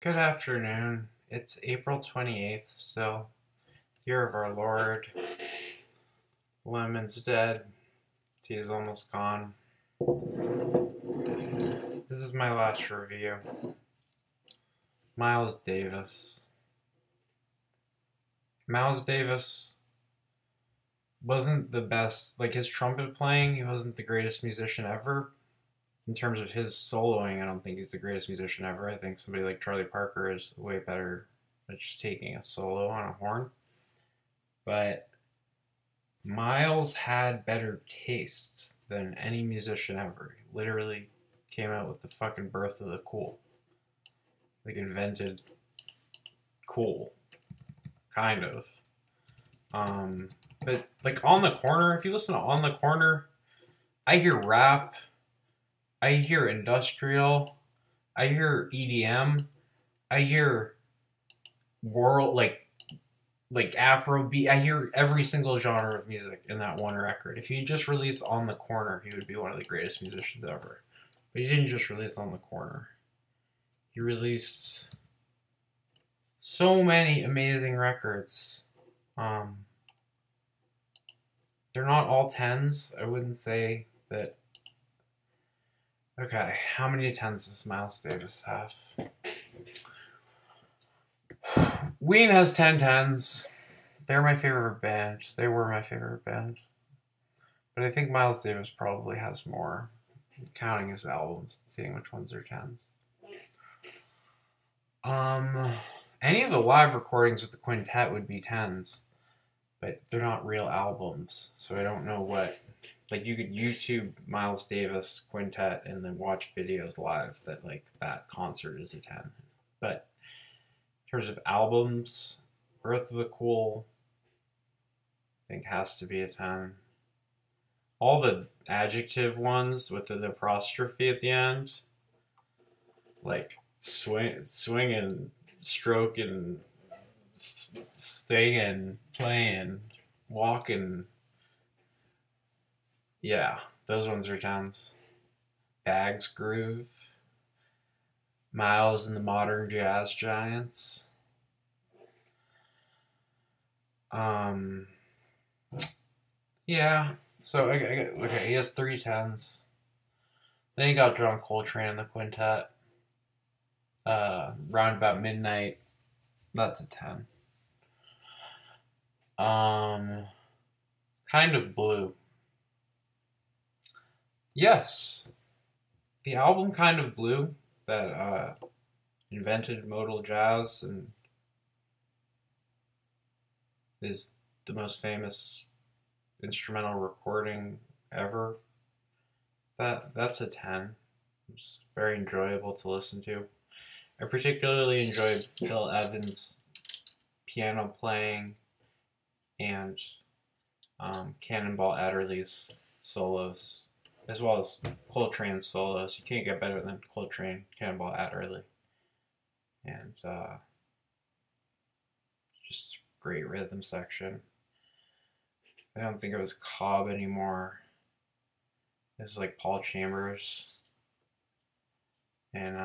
Good afternoon. It's April 28th, so year of our Lord. Lemon's dead. Tea is almost gone. This is my last review. Miles Davis. Miles Davis wasn't the best, like his trumpet playing, he wasn't the greatest musician ever. In terms of his soloing, I don't think he's the greatest musician ever. I think somebody like Charlie Parker is way better at just taking a solo on a horn. But Miles had better taste than any musician ever. He literally came out with the fucking birth of the cool. Like invented cool. Kind of. But like On the Corner, if you listen to On the Corner, I hear rap, I hear industrial, I hear EDM, I hear world like Afrobeat. I hear every single genre of music in that one record. If he just released On the Corner, he would be one of the greatest musicians ever. But he didn't just release On the Corner. He released so many amazing records. They're not all tens. I wouldn't say that. Okay, how many tens does Miles Davis have? Ween has 10 tens. They're my favorite band. They were my favorite band. But I think Miles Davis probably has more. Counting his albums, seeing which ones are tens. Any of the live recordings with the quintet would be tens. But they're not real albums. So I don't know what. Like, you could YouTube Miles Davis quintet and then watch videos live that, like, that concert is a 10. But in terms of albums, Birth of the Cool, I think has to be a 10. All the adjective ones with the apostrophe at the end, like swinging, stroking, staying, playing, walking. Yeah, those ones are 10s. Bags Groove, Miles and the Modern Jazz Giants. Yeah. So okay, he has 3 tens. Then he got John Coltrane in the quintet. Round about midnight. That's a 10. Kind of Blue. Yes. The album Kind of Blue that invented modal jazz and is the most famous instrumental recording ever. That's a 10. It's very enjoyable to listen to. I particularly enjoyed Bill Evans' piano playing and Cannonball Adderley's solos, as well as Coltrane's solos. You can't get better than Coltrane, Cannonball Adderley. And just great rhythm section. I don't think it was Cobb anymore. It was like Paul Chambers. And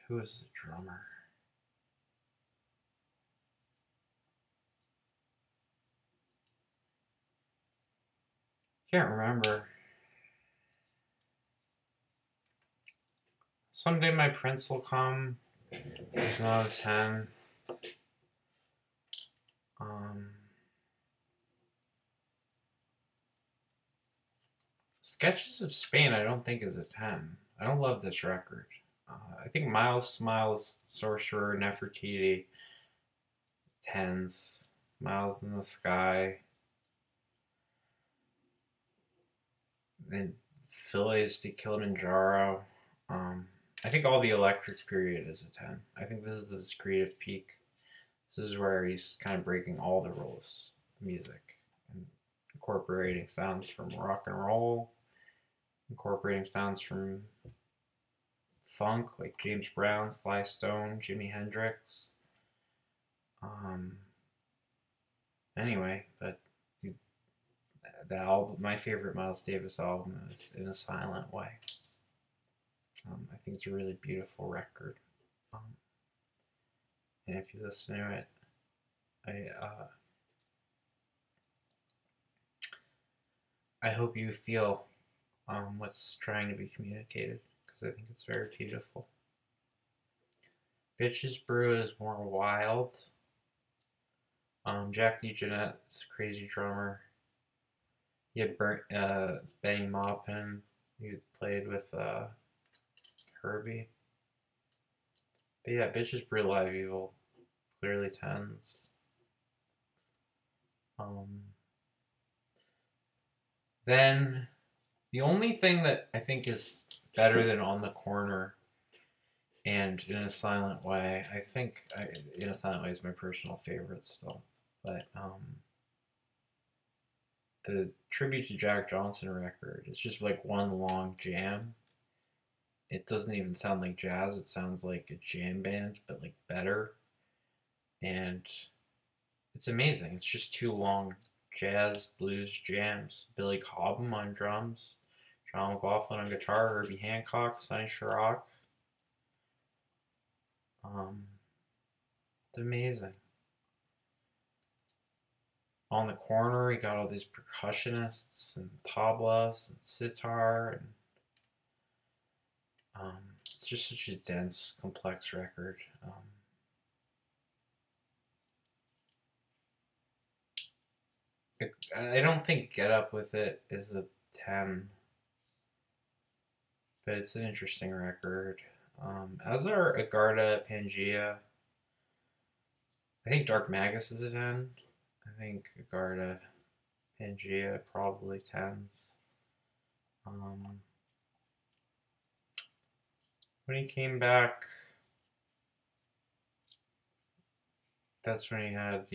who was the drummer? Can't remember. Someday My Prince Will Come. He's not a 10. Sketches of Spain I don't think is a 10. I don't love this record. I think Miles Smiles, Sorcerer, Nefertiti, 10s. Miles in the Sky. And Phileas to Kilimanjaro. I think all the Electrics period is a 10. I think this is his creative peak. This is where he's kind of breaking all the rules of music and incorporating sounds from rock and roll, incorporating sounds from funk like James Brown, Sly Stone, Jimi Hendrix. Anyway, but the album, my favorite Miles Davis album is In a Silent Way. think it's a really beautiful record. And if you listen to it, I hope you feel what's trying to be communicated, because I think it's very beautiful. Bitches Brew is more wild. Jack DeJohnette's a crazy drummer. He had Benny Maupin, who played with Herbie. But yeah, Bitches Brew Live Evil, clearly tens. Then the only thing that I think is better than On the Corner and In a Silent Way, I think In a Silent Way is my personal favorite still. But the Tribute to Jack Johnson record is just like one long jam. It doesn't even sound like jazz. It sounds like a jam band, but like better. And it's amazing. It's just two long jazz blues jams. Billy Cobham on drums, John McLaughlin on guitar, Herbie Hancock, Sonny Sharrock. It's amazing. On the Corner, he got all these percussionists and tablas and sitar, and it's just such a dense, complex record. I don't think Get Up With It is a 10, but it's an interesting record. As are Agartha, Pangea. I think Dark Magus is a 10. I think Agartha, Pangea probably 10s. When he came back, that's when he had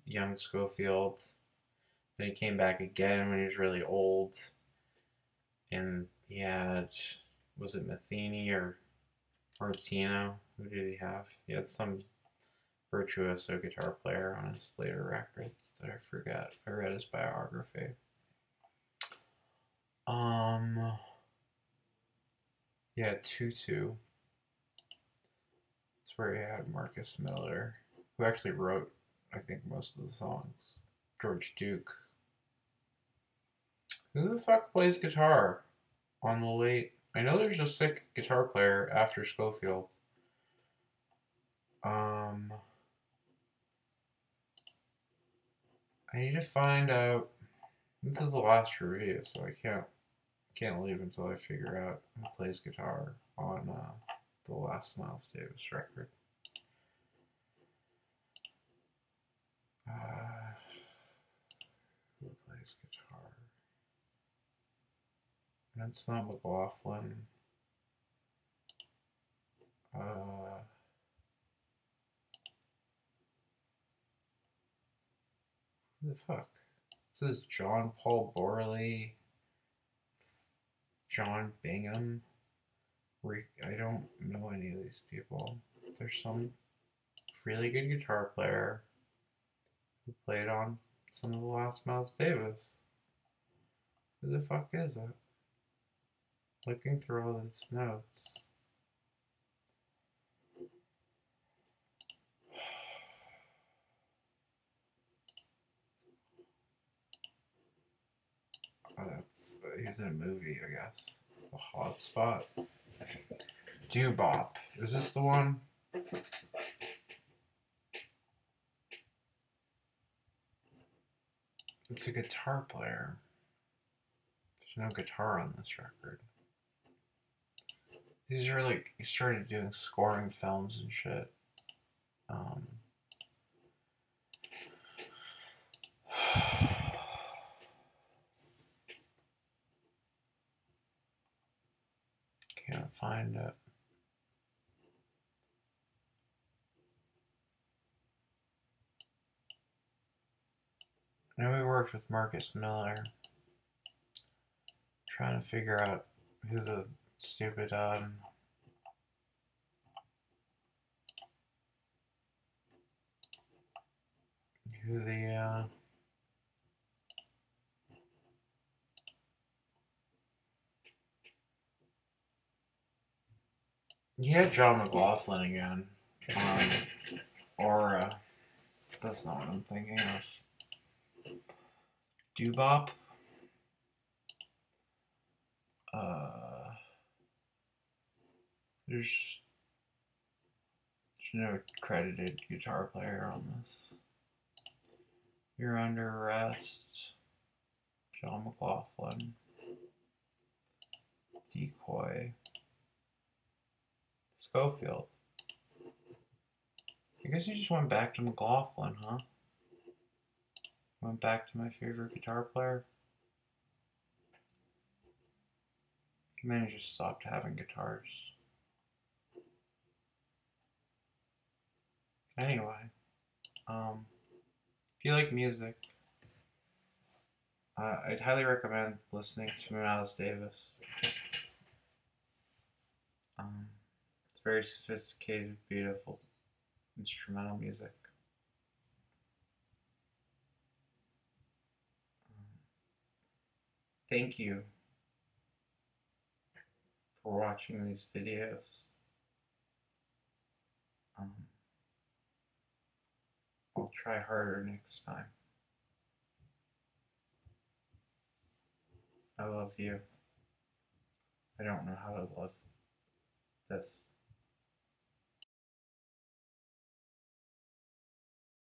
young Schofield. Then he came back again when he was really old. And he had, was it Matheny or Martino? Who did he have? He had some virtuoso guitar player on his later records that I forget. I read his biography. Yeah, Tutu. That's where he had Marcus Miller, who actually wrote, I think, most of the songs. George Duke. Who the fuck plays guitar on the late? I know there's a sick guitar player after Schofield. I need to find out. This is the last review, so I can't leave until I figure out who plays guitar on the last Miles Davis record. Who plays guitar? That's not McLaughlin. Who the fuck? It says John Paul Borley, John Bingham. I don't know any of these people. There's some really good guitar player who played on some of the last Miles Davis. Who the fuck is it? Looking through all these notes. He's in a movie, I guess. The Hot Spot. Doo-Bop. Is this the one? It's a guitar player. There's no guitar on this record. These are like, he started doing scoring films and shit. Can't find it. I know we worked with Marcus Miller, trying to figure out who the stupid who the He had John McLaughlin again. Or, that's not what I'm thinking of. Doo-Bop. There's no credited guitar player on this. You're Under Arrest. John McLaughlin. Decoy. Schofield. I guess you just went back to McLaughlin, huh? Went back to my favorite guitar player. And then you just stopped having guitars. Anyway, if you like music, I'd highly recommend listening to Miles Davis. It's very sophisticated, beautiful instrumental music. Thank you for watching these videos. I'll try harder next time. I love you. I don't know how to love this.